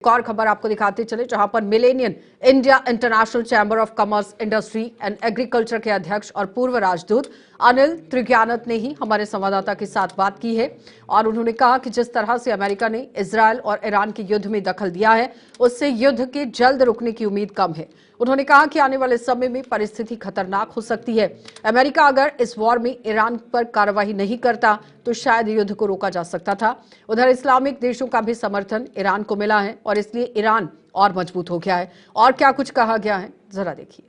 एक और खबर आपको दिखाते चले, जहां पर millennium India international chamber of commerce, industry and agriculture के अध्यक्ष और पूर्व राजदूत अनिल त्रिज्ञानत ने ही हमारे संवाददाता के साथ बात की है और उन्होंने कहा कि जिस तरह से अमेरिका ने इजरायल और ईरान के युद्ध में दखल दिया है, उससे युद्ध के जल्द रुकने की उम्मीद कम है। उन्होंने कहा कि आने वाले समय में परिस्थिति खतरनाक हो सकती है। अमेरिका अगर इस वॉर में ईरान पर कार्रवाई नहीं करता तो शायद युद्ध को रोका जा सकता था। उधर इस्लामिक देशों का भी समर्थन ईरान को मिला है और इसलिए ईरान और मजबूत हो गया है। और क्या कुछ कहा गया है, जरा देखिए।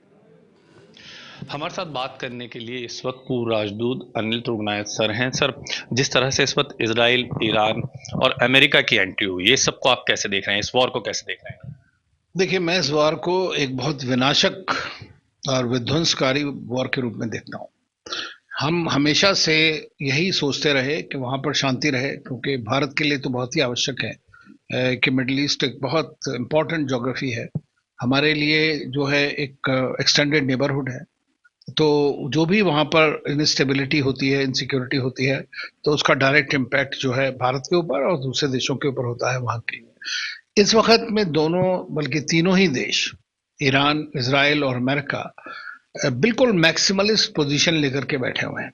हमारे साथ बात करने के लिए इस वक्त पूर्व राजदूत अनिल त्रिज्ञानत सर हैं। सर, जिस तरह से इस वक्त इजराइल, ईरान और अमेरिका की एंट्री हुई, ये सबको आप कैसे देख रहे हैं? इस वॉर को कैसे देख रहे हैं? देखिए, मैं इस वॉर को एक बहुत विनाशक और विध्वंसकारी वॉर के रूप में देखता हूँ। हम हमेशा से यही सोचते रहे कि वहाँ पर शांति रहे, क्योंकि भारत के लिए तो बहुत ही आवश्यक है कि मिडिल ईस्ट एक बहुत इम्पोर्टेंट ज्योग्राफी है हमारे लिए, जो है एक एक्सटेंडेड नेबरहुड है। तो जो भी वहाँ पर इनस्टेबिलिटी होती है, इनसिक्योरिटी होती है, तो उसका डायरेक्ट इम्पैक्ट जो है भारत के ऊपर और दूसरे देशों के ऊपर होता है वहाँ के। इस वक्त में दोनों, बल्कि तीनों ही देश, ईरान, इजराइल और अमेरिका, बिल्कुल मैक्सिमलिस्ट पोजीशन लेकर के बैठे हुए हैं।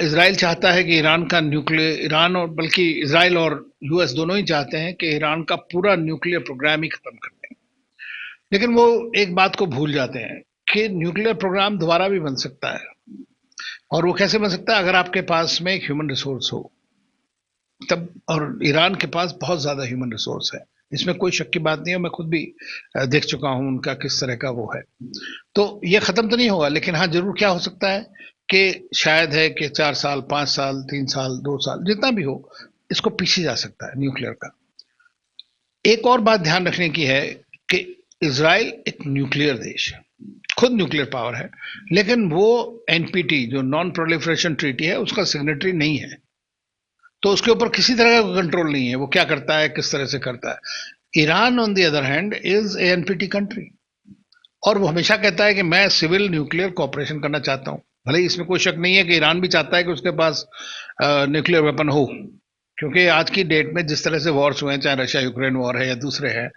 इजराइल चाहता है कि ईरान का न्यूक्लियर, ईरान और बल्कि इजराइल और यूएस दोनों ही चाहते हैं कि ईरान का पूरा न्यूक्लियर प्रोग्राम ही खत्म कर दें। लेकिन वो एक बात को भूल जाते हैं कि न्यूक्लियर प्रोग्राम दोबारा भी बन सकता है। और वो कैसे बन सकता है? अगर आपके पास में एक ह्यूमन रिसोर्स हो तब, और ईरान के पास बहुत ज्यादा ह्यूमन रिसोर्स है, इसमें कोई शक की बात नहीं है। मैं खुद भी देख चुका हूं उनका किस तरह का वो है। तो ये खत्म तो नहीं होगा, लेकिन हाँ जरूर क्या हो सकता है कि शायद है कि 4 साल, 5 साल, 3 साल, 2 साल, जितना भी हो, इसको पीछे जा सकता है न्यूक्लियर का। एक और बात ध्यान रखने की है कि इजराइल एक न्यूक्लियर देश है, खुद न्यूक्लियर पावर है, लेकिन वो एनपीटी, जो नॉन प्रोलिफरेशन ट्रीटी है, उसका सिग्नेटरी नहीं है। तो उसके ऊपर किसी तरह का कंट्रोल नहीं है, वो क्या करता है, किस तरह से करता है। Iran on the other hand is a NPT country, और वो हमेशा कहता है कि मैं सिविल न्यूक्लियर कॉपरेशन करना चाहता हूं। भले ही इसमें कोई शक नहीं है कि ईरान भी चाहता है कि उसके पास न्यूक्लियर वेपन हो, क्योंकि आज की डेट में जिस तरह से वॉर्स हुए हैं, चाहे रशिया यूक्रेन वॉर है या दूसरे हैं,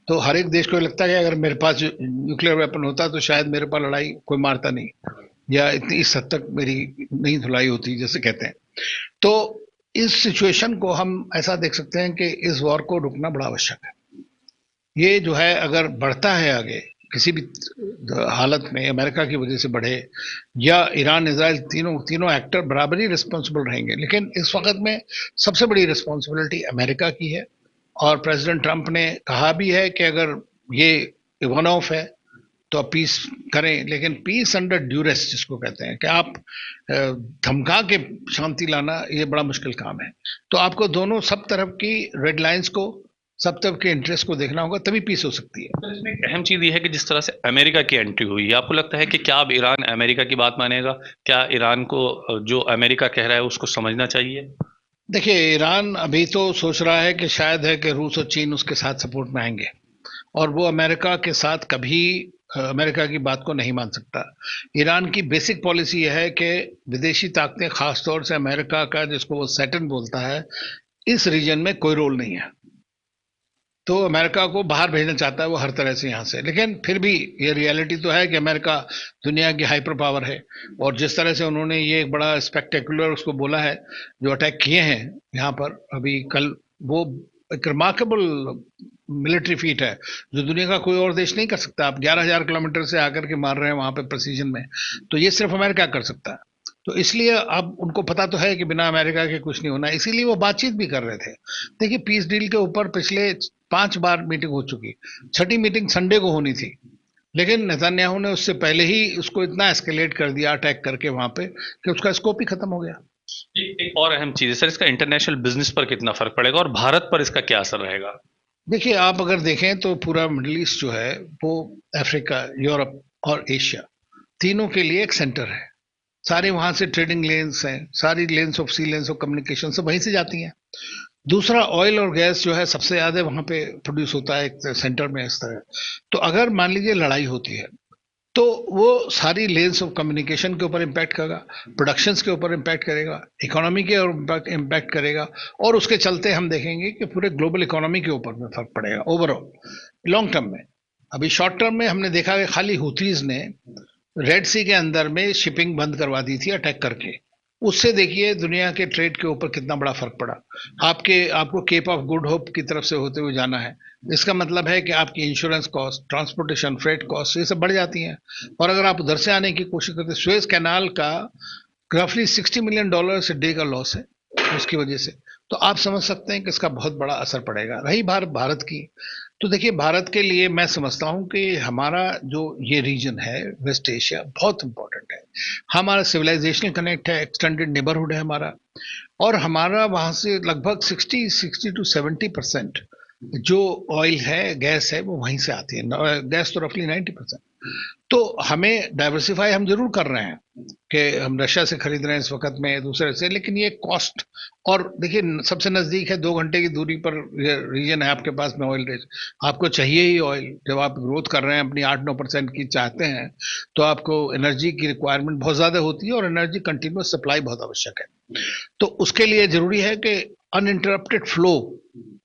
तो हर एक देश को लगता है कि अगर मेरे पास न्यूक्लियर वेपन होता तो शायद मेरे पास लड़ाई कोई मारता नहीं, या इतनी इस हद तक मेरी नहीं धुलाई होती, जैसे कहते हैं। तो इस सिचुएशन को हम ऐसा देख सकते हैं कि इस वॉर को रुकना बड़ा आवश्यक है। ये जो है अगर बढ़ता है आगे किसी भी हालत में, अमेरिका की वजह से बढ़े या ईरान, इजराइल, तीनों एक्टर बराबर ही रिस्पॉन्सिबल रहेंगे। लेकिन इस वक्त में सबसे बड़ी रिस्पॉन्सिबिलिटी अमेरिका की है, और प्रेसिडेंट ट्रंप ने कहा भी है कि अगर ये वन ऑफ है तो आप पीस करें, लेकिन पीस अंडर ड्यूरेस जिसको कहते हैं, कि आप धमका के शांति लाना, ये बड़ा मुश्किल काम है। तो आपको दोनों सब तरफ की रेड लाइंस को, सब तरफ के इंटरेस्ट को देखना होगा, तभी पीस हो सकती है। तो इसमें एक अहम चीज ये है कि जिस तरह से अमेरिका की एंट्री हुई, आपको लगता है कि क्या अब ईरान अमेरिका की बात मानेगा? क्या ईरान को जो अमेरिका कह रहा है उसको समझना चाहिए? देखिए, ईरान अभी तो सोच रहा है कि शायद है कि रूस और चीन उसके साथ सपोर्ट में आएंगे, और वो अमेरिका के साथ कभी अमेरिका की बात को नहीं मान सकता। ईरान की बेसिक पॉलिसी यह है कि विदेशी ताकतें, खासतौर से अमेरिका का, जिसको वो सैटर्न बोलता है, इस रीजन में कोई रोल नहीं है। तो अमेरिका को बाहर भेजना चाहता है वो हर तरह से यहाँ से। लेकिन फिर भी ये रियलिटी तो है कि अमेरिका दुनिया की हाइपर पावर है, और जिस तरह से उन्होंने ये एक बड़ा स्पेक्टेकुलर उसको बोला है, जो अटैक किए हैं यहाँ पर अभी कल, वो एक रिमार्केबल मिलिट्री फीट है जो दुनिया का कोई और देश नहीं कर सकता। आप 11,000 किलोमीटर से आकर के मार रहे हैं वहां पे प्रेसिजन में, तो ये सिर्फ अमेरिका कर सकता है। तो इसलिए अब उनको पता तो है कि बिना अमेरिका के कुछ नहीं होना, इसीलिए वो बातचीत भी कर रहे थे। देखिए, पीस डील के ऊपर पिछले 5 बार मीटिंग हो चुकी, छठी मीटिंग संडे को होनी थी, लेकिन नेतन्याहू ने उससे पहले ही उसको इतना एस्केलेट कर दिया अटैक करके वहां पे, कि उसका स्कोप ही खत्म हो गया। एक और अहम चीज है सर, इसका इंटरनेशनल बिजनेस पर कितना फर्क पड़ेगा और भारत पर इसका क्या असर रहेगा? देखिए, आप अगर देखें तो पूरा मिडिल ईस्ट जो है वो अफ्रीका, यूरोप और एशिया, तीनों के लिए एक सेंटर है। सारे वहां से ट्रेडिंग लेन्स हैं, सारी lanes of sea lanes of communication सब वहीं से जाती हैं। दूसरा, ऑयल और गैस जो है सबसे ज्यादा वहां पे प्रोड्यूस होता है एक सेंटर में इस तरह। तो अगर मान लीजिए लड़ाई होती है, तो वो सारी लेन्स ऑफ कम्युनिकेशन के ऊपर इम्पैक्ट करेगा, प्रोडक्शंस के ऊपर इम्पैक्ट करेगा, इकोनॉमी के ऊपर इम्पैक्ट करेगा, और उसके चलते हम देखेंगे कि पूरे ग्लोबल इकोनॉमी के ऊपर में फर्क पड़ेगा ओवरऑल लॉन्ग टर्म में। अभी शॉर्ट टर्म में हमने देखा कि खाली हुथीज ने रेड सी के अंदर में शिपिंग बंद करवा दी थी अटैक करके, उससे देखिए दुनिया के ट्रेड के ऊपर कितना बड़ा फर्क पड़ा। आपको केप ऑफ गुड होप की तरफ से होते हुए जाना है, इसका मतलब है कि आपकी insurance cost, transportation, freight cost, ये सब बढ़ जाती हैं। और अगर आप उधर से आने की कोशिश करते, सुएज कैनाल का रफली $60 मिलियन से डे का लॉस है उसकी वजह से, तो आप समझ सकते हैं कि इसका बहुत बड़ा असर पड़ेगा। रही भारत की, तो देखिए भारत के लिए मैं समझता हूं कि हमारा जो ये रीजन है वेस्ट एशिया बहुत इंपॉर्टेंट है। हमारा सिविलाइजेशनल कनेक्ट है, एक्सटेंडेड नेबरहुड है हमारा, और हमारा वहां से लगभग 60 to 70% जो ऑयल है, गैस है, वो वहीं से आती है। गैस तो रफली 90%। तो हमें डाइवर्सिफाई हम जरूर कर रहे हैं कि हम रशिया से खरीद रहे हैं इस वक्त में, दूसरे से, लेकिन ये कॉस्ट, और देखिए सबसे नजदीक है, 2 घंटे की दूरी पर रीजन है आपके पास में ऑयल रिच। आपको चाहिए ही ऑयल, जब आप ग्रोथ कर रहे हैं अपनी 8-9% की चाहते हैं, तो आपको एनर्जी की रिक्वायरमेंट बहुत ज्यादा होती है, और एनर्जी कंटिन्यूस सप्लाई बहुत आवश्यक है। तो उसके लिए जरूरी है कि अनइंटरप्टेड फ्लो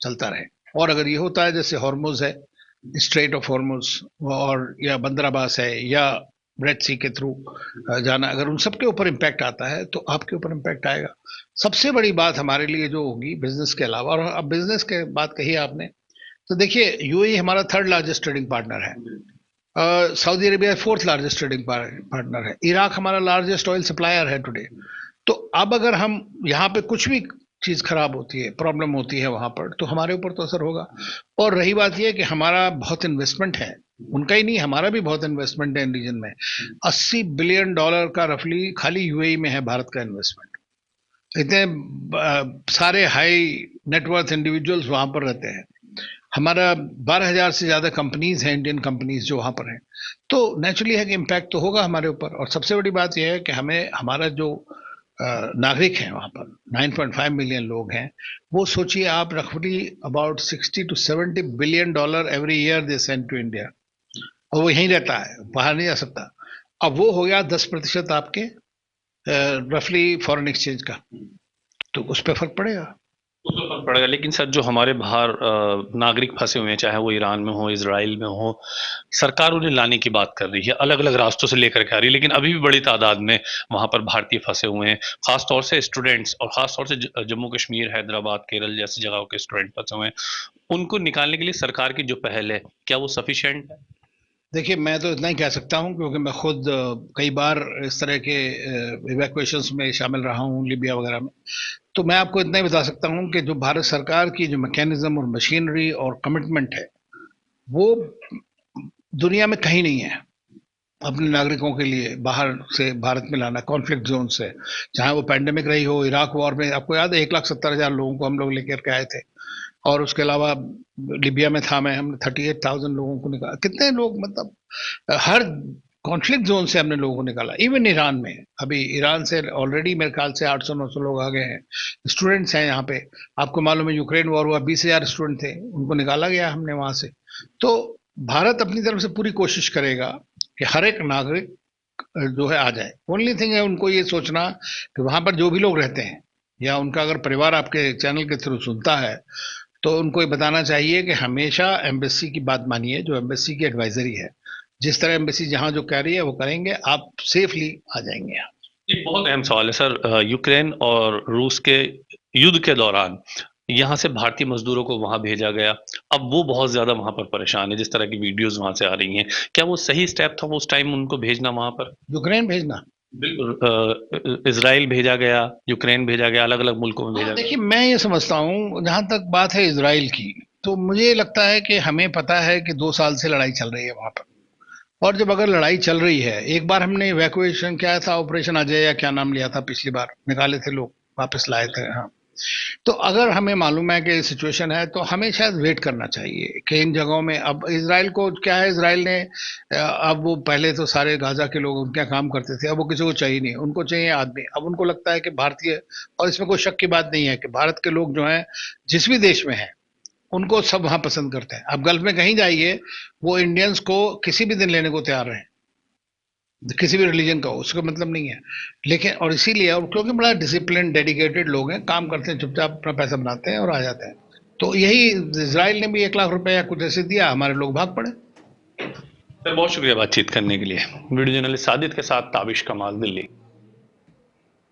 चलता रहे। और अगर ये होता है जैसे हॉर्मुज है, स्ट्रेट ऑफ हॉर्मुज, और या बंदर अब्बास है, या रेड सी के थ्रू जाना, अगर उन सब के ऊपर इम्पैक्ट आता है तो आपके ऊपर इम्पैक्ट आएगा। सबसे बड़ी बात हमारे लिए जो होगी बिजनेस के अलावा, और अब बिजनेस के बात कही आपने, तो देखिए यूएई हमारा 3rd लार्जेस्ट ट्रेडिंग पार्टनर है, Saudi Arabia 4th largest trading partner है, इराक हमारा लार्जेस्ट ऑयल सप्लायर है टुडे। तो अब अगर हम यहाँ पे कुछ भी चीज खराब होती है, प्रॉब्लम होती है वहां पर, तो हमारे ऊपर तो असर होगा। और रही बात यह कि हमारा बहुत इन्वेस्टमेंट है, उनका ही नहीं, हमारा भी बहुत इन्वेस्टमेंट है रीजन में। $80 बिलियन का रफली खाली यूएई में है भारत का इन्वेस्टमेंट। इतने सारे हाई नेटवर्थ इंडिविजुअल्स वहां पर रहते हैं। हमारा 12,000 से ज्यादा कंपनीज हैं, इंडियन कंपनीज जो वहां पर हैं। तो नेचुरली है कि इम्पैक्ट तो होगा हमारे ऊपर। और सबसे बड़ी बात यह है कि हमें, हमारा जो नागरिक हैं वहां पर 9.5 मिलियन लोग हैं, वो सोचिए आप, रफली about $60 to 70 billion every year they send to India, और वो यहीं रहता है, बाहर नहीं जा सकता। अब वो हो गया 10% आपके रफली फॉरेन एक्सचेंज का, तो उस पर फर्क पड़ेगा। उसमें फर्क पड़ेगा। लेकिन सर जो हमारे बाहर नागरिक फंसे हुए हैं, चाहे वो ईरान में हो, इजराइल में हो, सरकार उन्हें लाने की बात कर रही है, अलग अलग रास्तों से लेकर के आ रही है, लेकिन अभी भी बड़ी तादाद में वहां पर भारतीय फंसे हुए हैं, खासतौर से स्टूडेंट्स, और खासतौर से जम्मू कश्मीर, हैदराबाद, केरल जैसी जगहों के स्टूडेंट फंसे हुए हैं। उनको निकालने के लिए सरकार की जो पहल है, क्या वो सफिशिएंट है? देखिए मैं तो इतना ही कह सकता हूं, क्योंकि मैं खुद कई बार इस तरह के इवैक्यूएशंस में शामिल रहा हूं, लिबिया वगैरह में। तो मैं आपको इतना ही बता सकता हूं कि जो भारत सरकार की जो मैकेनिज्म और मशीनरी और कमिटमेंट है, वो दुनिया में कहीं नहीं है अपने नागरिकों के लिए बाहर से भारत में लाना, कॉन्फ्लिक्ट जोन से। चाहे वो पैंडेमिक रही हो, इराक वॉर में आपको याद है 1,70,000 लोगों को हम लोग लेकर के आए थे, और उसके अलावा लिबिया में था मैं, हमने 38,000 लोगों को निकाला। कितने लोग, मतलब हर कॉन्फ्लिक्ट जोन से हमने लोगों को निकाला। इवन ईरान में, अभी ईरान से ऑलरेडी मेरे ख्याल से 800-900 लोग आ गए हैं, स्टूडेंट्स हैं यहाँ पे। आपको मालूम है यूक्रेन वॉर हुआ, 20,000 स्टूडेंट थे, उनको निकाला गया हमने वहां से। तो भारत अपनी तरफ से पूरी कोशिश करेगा कि हर एक नागरिक जो है आ जाए। ओनली थिंग है उनको ये सोचना कि वहां पर जो भी लोग रहते हैं, या उनका अगर परिवार आपके चैनल के थ्रू सुनता है, तो उनको ये बताना चाहिए कि हमेशा एम्बेसी की बात मानिए, जो एम्बेसी की एडवाइजरी है। जिस तरह एम्बेसी जहां जो कह रही है वो करेंगे, आप सेफली आ जाएंगे। एक बहुत अहम सवाल है सर, यूक्रेन और रूस के युद्ध के दौरान यहाँ से भारतीय मजदूरों को वहां भेजा गया, अब वो बहुत ज्यादा वहां पर परेशान है, जिस तरह की वीडियोस वहां से आ रही हैं, क्या वो सही स्टेप था उस टाइम उनको भेजना वहां पर? यूक्रेन भेजना, बिल्कुल, इसराइल भेजा गया, यूक्रेन भेजा गया, अलग अलग मुल्कों में भेजा देखिए गया। मैं ये समझता हूँ, जहां तक बात है इसराइल की, तो मुझे लगता है कि हमें पता है कि 2 साल से लड़ाई चल रही है वहां पर। और जब अगर लड़ाई चल रही है, एक बार हमने इवैक्यूएशन किया था, ऑपरेशन अजय या क्या नाम लिया था, पिछली बार निकाले थे लोग, वापस लाए थे। हाँ, तो अगर हमें मालूम है कि सिचुएशन है, तो हमें शायद वेट करना चाहिए कि इन जगहों में। अब इसराइल को क्या है, इसराइल ने अब वो पहले तो सारे गाजा के लोग उनके काम करते थे, अब वो किसी को चाहिए नहीं, उनको चाहिए आदमी। अब उनको लगता है कि भारतीय, और इसमें कोई शक की बात नहीं है कि भारत के लोग जो हैं जिस भी देश में हैं, उनको सब वहां पसंद करते हैं। अब गल्फ में कहीं जाइए, वो इंडियंस को किसी भी दिन लेने को तैयार हैं। किसी भी रिलीजन का हो, उसका मतलब नहीं है। लेकिन और इसीलिए, और क्योंकि बड़ा डिसिप्लिन डेडिकेटेड लोग हैं, काम करते हैं, चुपचाप अपना पैसा बनाते हैं और आ जाते हैं। तो यही इजराइल ने भी 1 लाख रुपए या कुछ ऐसे दिया, हमारे लोग भाग पड़े। सर बहुत शुक्रिया बातचीत करने के लिए। वीडियो जर्नलिस्ट सादित के साथ ताबिश कमाल, दिल्ली।